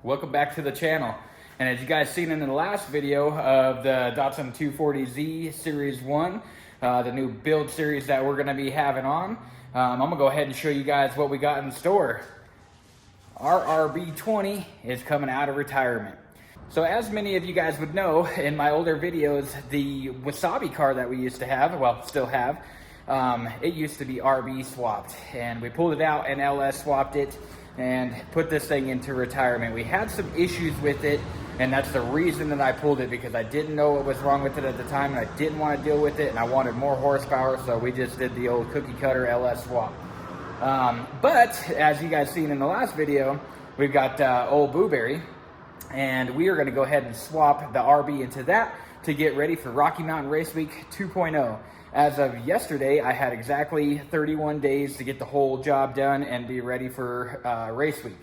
Welcome back to the channel. And as you guys seen in the last video of the Datsun 240Z Series 1, the new build series that we're going to be having on, I'm going to go ahead and show you guys what we got in store. Our RB20 is coming out of retirement. So as many of you guys would know, in my older videos, the Wasabi car that we used to have, well, still have, it used to be RB swapped. And we pulled it out and LS swapped it and put this thing into retirement. We had some issues with it, and that's the reason that I pulled it, because I didn't know what was wrong with it at the time, and I didn't want to deal with it, and I wanted more horsepower, so we just did the old cookie cutter LS swap. But as you guys seen in the last video, we've got old Blueberry, and we are going to go ahead and swap the RB into that to get ready for Rocky Mountain Race Week 2.0. As of yesterday, I had exactly 31 days to get the whole job done and be ready for race week.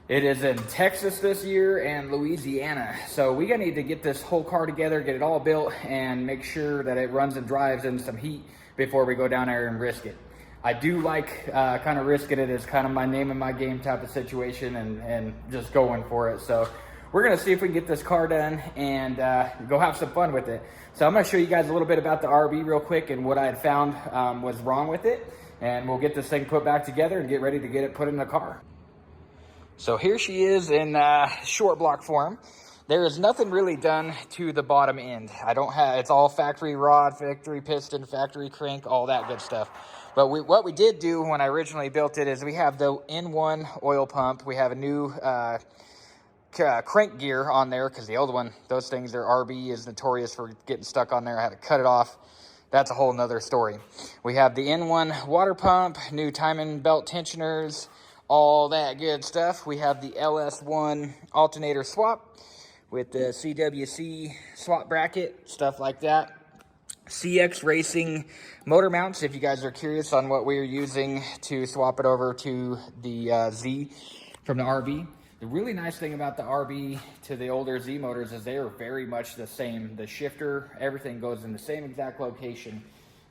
It is in Texas this year and Louisiana. So we need to get this whole car together, get it all built, and make sure that it runs and drives in some heat before we go down there and risk it. I do like kind of risking it. It's kind of my name in my game type of situation, and just going for it. So we're going to see if we can get this car done and go have some fun with it. So I'm going to show you guys a little bit about the RB real quick and what I had found was wrong with it. And we'll get this thing put back together and get ready to get it put in the car. So here she is in short block form. There is nothing really done to the bottom end. It's all factory rod, factory piston, factory crank, all that good stuff. But what we did do when I originally built it is we have the N1 oil pump. We have a new crank gear on there, because the old one, those things, their RB is notorious for getting stuck on there. I had to cut it off. That's a whole nother story. We have the N1 water pump, new timing belt tensioners, all that good stuff. We have the LS1 alternator swap with the CWC swap bracket, stuff like that. CX Racing motor mounts, if you guys are curious on what we're using to swap it over to the Z from the RB. The really nice thing about the RB to the older Z motors is they are very much the same. The shifter, everything goes in the same exact location.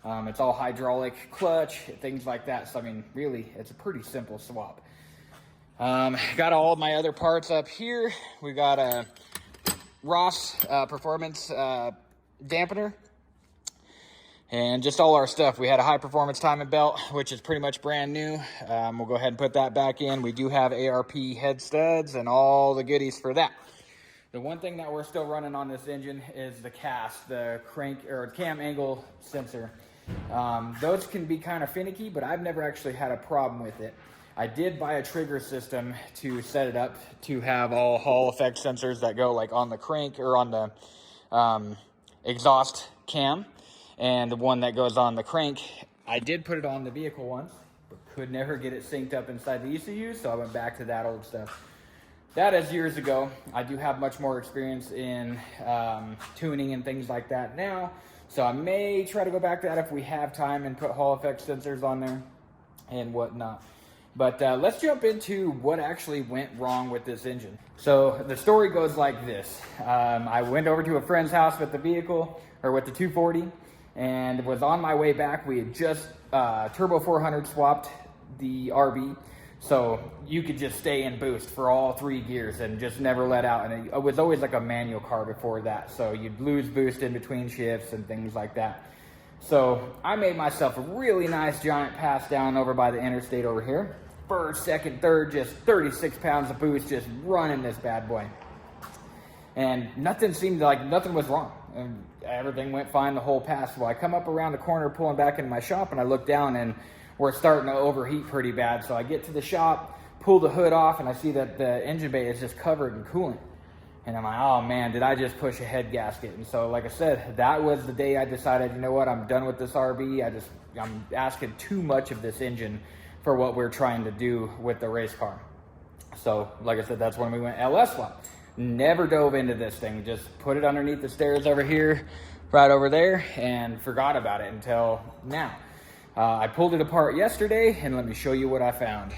It's all hydraulic, clutch, things like that. So, I mean, really, it's a pretty simple swap. Got all of my other parts up here. We got a Ross Performance dampener. And just all our stuff. We had a high performance timing belt, which is pretty much brand new. We'll go ahead and put that back in. We do have ARP head studs and all the goodies for that. The one thing that we're still running on this engine is the cast, the crank or cam angle sensor. Those can be kind of finicky, but I've never actually had a problem with it. I did buy a trigger system to set it up to have all Hall effect sensors that go like on the crank or on the exhaust cam. And the one that goes on the crank, I did put it on the vehicle once, but could never get it synced up inside the ECU, so I went back to that old stuff. That is years ago. I do have much more experience in tuning and things like that now, so I may try to go back to that if we have time and put Hall effect sensors on there and whatnot. But let's jump into what actually went wrong with this engine. So the story goes like this. I went over to a friend's house with the vehicle, or with the 240, and was on my way back. We had just Turbo 400 swapped the RB, so you could just stay in boost for all 3 gears and just never let out. And it was always like a manual car before that, so you'd lose boost in between shifts and things like that. So I made myself a really nice giant pass down over by the interstate over here. First, second, third, just 36 pounds of boost, just running this bad boy. And nothing seemed like nothing was wrong. And everything went fine the whole pass. Well, I come up around the corner pulling back into my shop, and I look down and we're starting to overheat pretty bad. So I get to the shop, pull the hood off, and I see that the engine bay is just covered in coolant. And I'm like, oh man, did I just push a head gasket? And so like I said, that was the day I decided, you know what, I'm done with this RB. I'm asking too much of this engine for what we're trying to do with the race car. So like I said, that's when we went LS swap. Never dove into this thing, just put it underneath the stairs over here, right over there, and forgot about it until now. I pulled it apart yesterday, and let me show you what I found.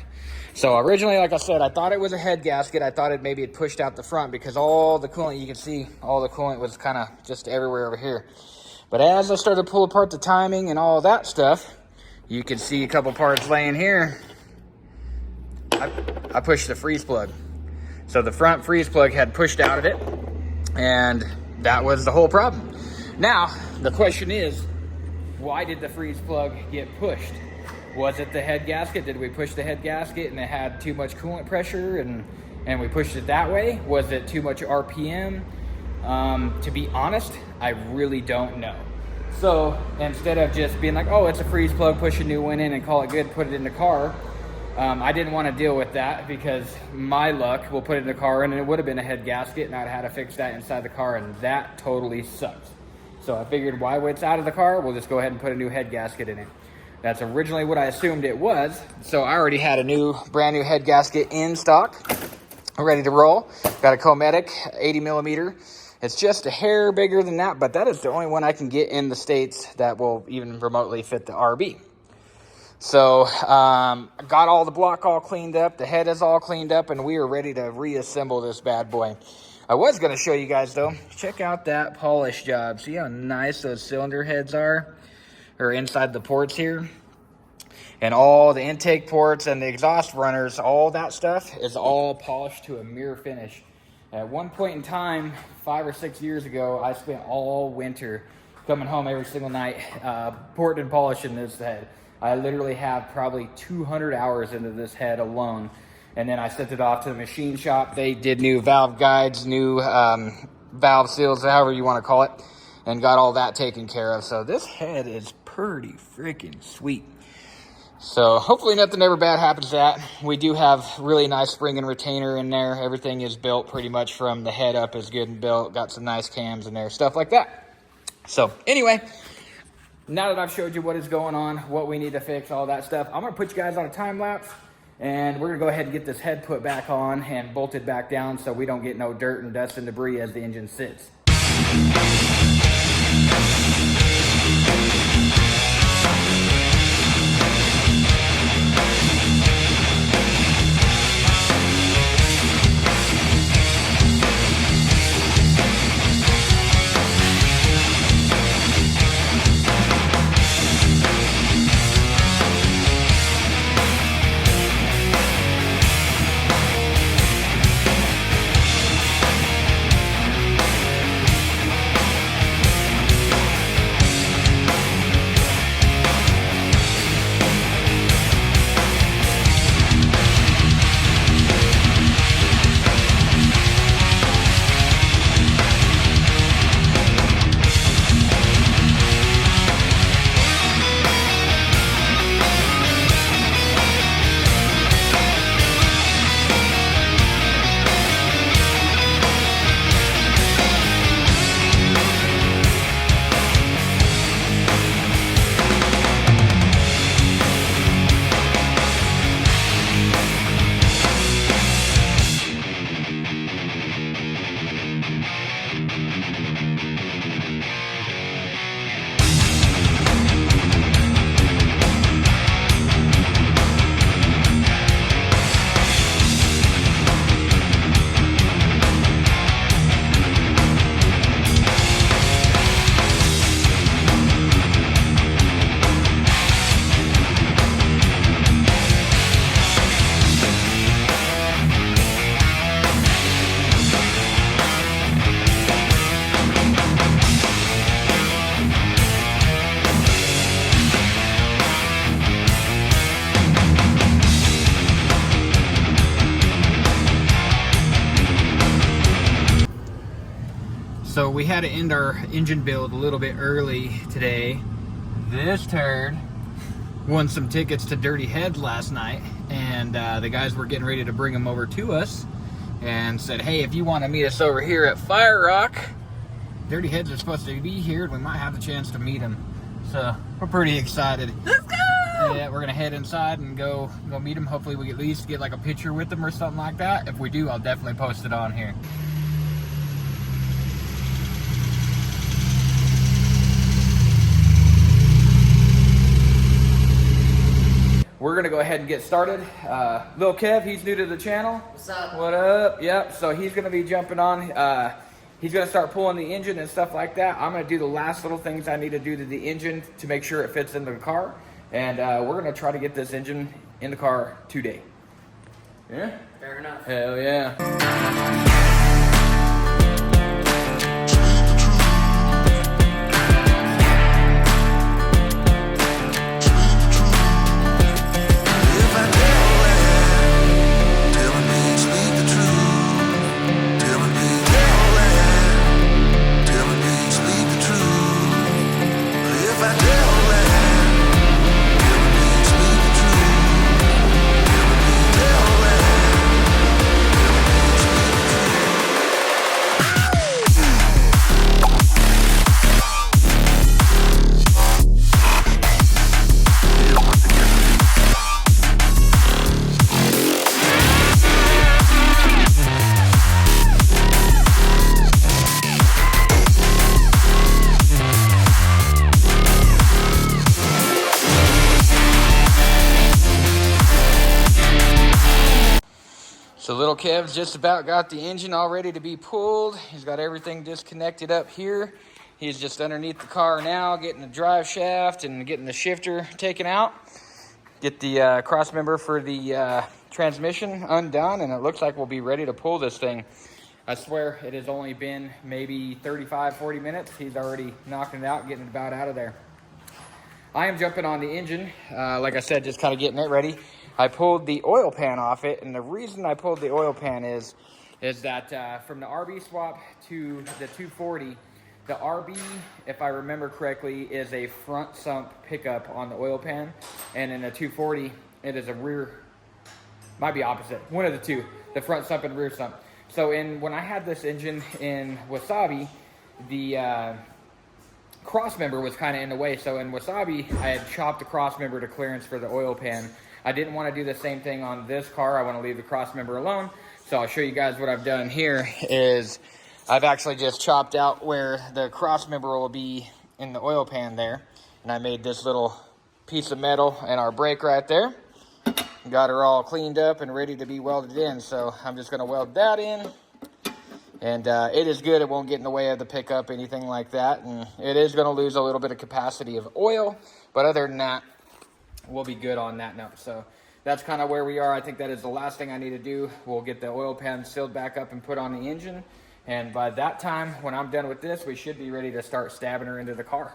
So originally, like I said, I thought it was a head gasket. I thought maybe it pushed out the front, because all the coolant, you can see all the coolant was kind of just everywhere over here. But as I started to pull apart the timing and all that stuff, you can see a couple parts laying here. I pushed the freeze plug. So the front freeze plug had pushed out of it, and that was the whole problem. Now, the question is, why did the freeze plug get pushed? Was it the head gasket? Did we push the head gasket and it had too much coolant pressure and we pushed it that way? Was it too much RPM? To be honest, I really don't know. So instead of just being like, oh, it's a freeze plug, push a new one in and call it good, put it in the car, I didn't want to deal with that because my luck, we'll put it in the car and it would have been a head gasket and I'd had to fix that inside the car, and that totally sucks. So I figured, why it's out of the car, we'll just go ahead and put a new head gasket in it. That's originally what I assumed it was. So I already had a brand new head gasket in stock, ready to roll. Got a Cometic 80 millimeter. It's just a hair bigger than that, but that is the only one I can get in the States that will even remotely fit the RB. So got all the block all cleaned up, the head is all cleaned up, and we are ready to reassemble this bad boy. I was going to show you guys though, check out that polish job. See how nice those cylinder heads are, or inside the ports here, and all the intake ports and the exhaust runners, all that stuff is all polished to a mirror finish. At one point in time, 5 or 6 years ago, I spent all winter coming home every single night porting and polishing this head. I literally have probably 200 hours into this head alone. And then I sent it off to the machine shop. They did new valve guides, new valve seals, however you want to call it, and got all that taken care of. So this head is pretty freaking sweet. So hopefully nothing ever bad happens to that. We do have really nice spring and retainer in there. Everything is built pretty much from the head up is good and built. Got some nice cams in there, stuff like that. So anyway, now that I've showed you what is going on, what we need to fix, all that stuff, I'm gonna put you guys on a time lapse, and we're gonna go ahead and get this head put back on and bolted back down so we don't get no dirt and dust and debris as the engine sits. So we had to end our engine build a little bit early today. This turd won some tickets to Dirty Heads last night, and the guys were getting ready to bring them over to us and said, hey, if you want to meet us over here at Fire Rock, Dirty Heads are supposed to be here and we might have the chance to meet them. So we're pretty excited. Let's go! Yeah, we're gonna head inside and go meet them. Hopefully we at least get like a picture with them or something like that. If we do, I'll definitely post it on here. We're gonna go ahead and get started. Lil Kev, he's new to the channel. What's up? What up? Yep, so he's gonna be jumping on. He's gonna start pulling the engine and stuff like that. I'm gonna do the last little things I need to do to the engine to make sure it fits into the car. And we're gonna try to get this engine in the car today. Yeah? Very Fair enough. Hell yeah. So little Kev's just about got the engine all ready to be pulled. He's got everything disconnected up here. He's just underneath the car now, getting the drive shaft and getting the shifter taken out. Get the cross member for the transmission undone, and it looks like we'll be ready to pull this thing. I swear it has only been maybe 35, 40 minutes. He's already knocking it out, getting it about out of there. I am jumping on the engine, like I said, just kind of getting it ready. I pulled the oil pan off it, and the reason I pulled the oil pan is that from the RB swap to the 240, the RB, if I remember correctly, is a front sump pickup on the oil pan, and in the 240, it is a rear, might be opposite, one of the two, the front sump and rear sump. So when I had this engine in Wasabi, the cross member was kind of in the way. So in Wasabi, I had chopped the cross member to clearance for the oil pan. I didn't want to do the same thing on this car. I want to leave the cross member alone. So I'll show you guys what I've done here is I've actually just chopped out where the cross member will be in the oil pan there. And I made this little piece of metal and our brake right there. Got her all cleaned up and ready to be welded in. So I'm just going to weld that in. And it is good. It won't get in the way of the pickup, anything like that. And it is going to lose a little bit of capacity of oil. But other than that, we'll be good on that note. So that's kind of where we are. I think that is the last thing I need to do. We'll get the oil pan sealed back up and put on the engine. And by that time, when I'm done with this, we should be ready to start stabbing her into the car.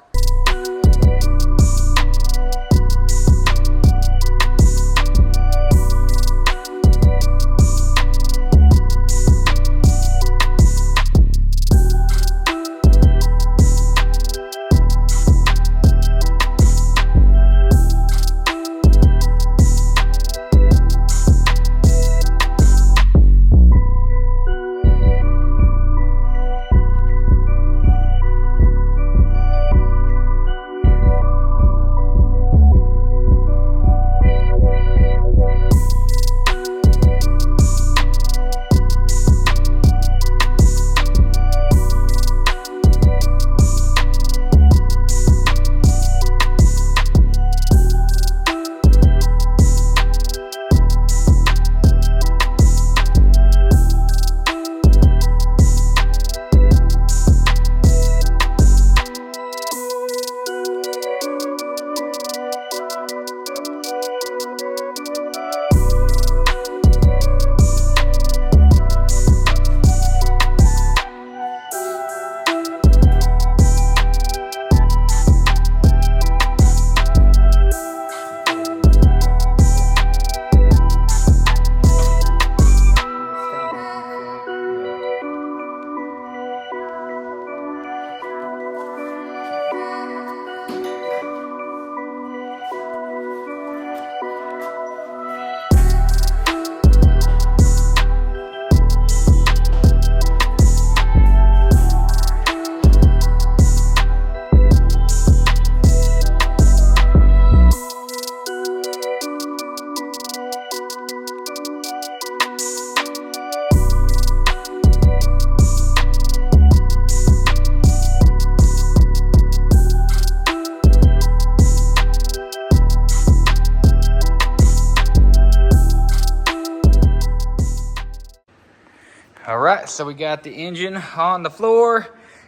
All right, so we got the engine on the floor,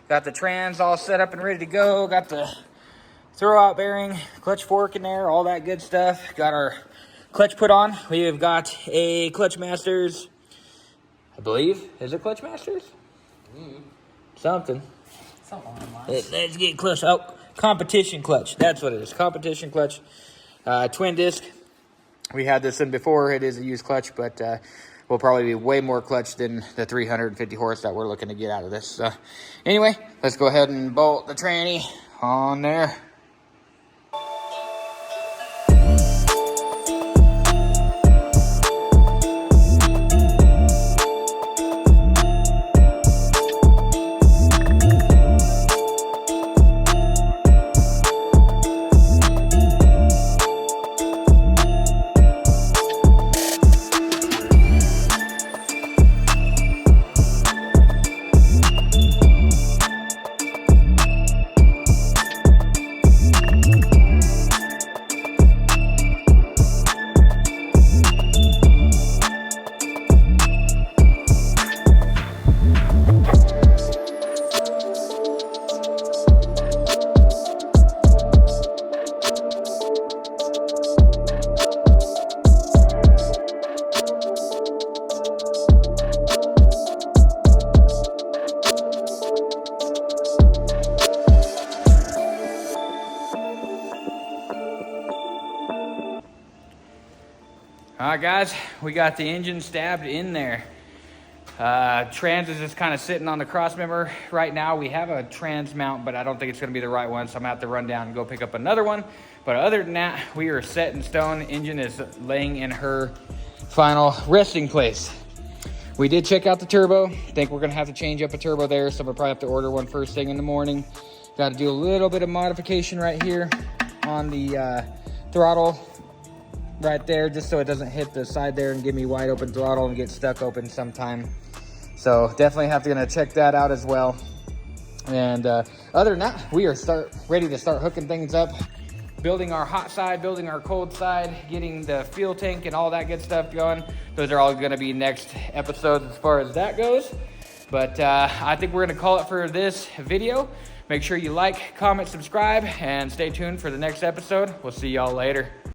got the trans all set up and ready to go, got the throwout bearing, clutch fork in there, all that good stuff. Got our clutch put on. We have got a Clutch Masters I believe. Is it Clutch Masters? Something. Let's get close. Oh, competition clutch. That's what it is. Competition clutch. Twin disc. We had this in before. It is a used clutch, but will probably be way more clutch than the 350 horse that we're looking to get out of this. So anyway, let's go ahead and bolt the tranny on there. All right, guys, we got the engine stabbed in there. Trans is just kind of sitting on the cross member right now. We have a trans mount, but I don't think it's going to be the right one, so I'm going to have to run down and go pick up another one. But other than that, we are set in stone. Engine is laying in her final resting place. We did check out the turbo. Think we're going to have to change up a turbo there, so we'll probably have to order one first thing in the morning. Got to do a little bit of modification right here on the throttle right there, just so it doesn't hit the side there and give me wide open throttle and get stuck open sometime. So definitely gonna check that out as well. And other than that, we are ready to start hooking things up, building our hot side, building our cold side, getting the fuel tank and all that good stuff going. Those are all gonna be next episodes as far as that goes. But I think we're gonna call it for this video. Make sure you like, comment, subscribe, and stay tuned for the next episode. We'll see y'all later.